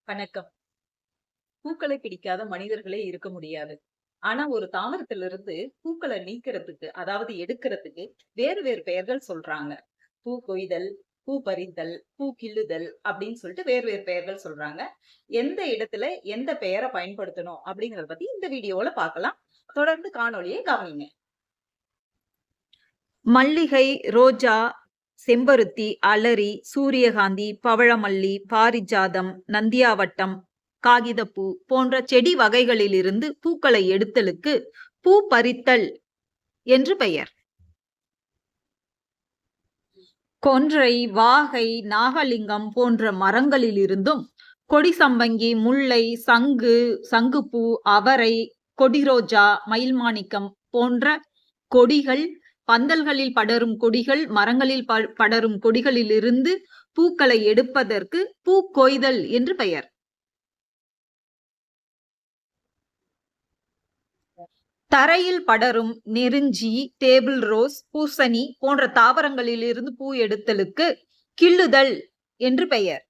வணக்கம். பூக்களை பிடிக்காத மனிதர்களே இருக்க முடியாது. ஆனா ஒரு தாவரத்திலிருந்து பூக்களை நீக்கிறதுக்கு, அதாவது எடுக்கிறதுக்கு வேறு வேறு பெயர்கள் சொல்றாங்க. பூ கொய்தல், பூ பறித்தல், பூ கிள்ளுதல் அப்படின்னு சொல்லிட்டு வேறு வேறு பெயர்கள் சொல்றாங்க. எந்த இடத்துல எந்த பெயரை பயன்படுத்தணும் அப்படிங்கறத பத்தி இந்த வீடியோல பார்க்கலாம். தொடர்ந்து காணொளியை கவனிங்க. மல்லிகை, ரோஜா, செம்பருத்தி, அலரி, சூரியகாந்தி, பவழமல்லி, பாரிஜாதம், நந்தியாவட்டம், காகிதப்பூ போன்ற செடி வகைகளிலிருந்து பூக்களை எடுத்தலுக்கு பூ பறித்தல் என்று பெயர். கொன்றை, வாகை, நாகலிங்கம் போன்ற மரங்களிலிருந்தும் கொடி சம்பங்கி, முல்லை, சங்குப்பூ, அவரை, கொடிரோஜா, மயில்மாணிக்கம் போன்ற கொடிகள், பந்தல்களில் படரும் கொடிகள், மரங்களில் படரும் கொடிகளிலிருந்து பூக்களை எடுப்பதற்கு பூக்கொய்தல் என்று பெயர். தரையில் படரும் நெருஞ்சி, டேபிள் ரோஸ், பூசணி போன்ற தாவரங்களிலிருந்து பூ எடுத்தலுக்கு கிள்ளுதல் என்று பெயர்.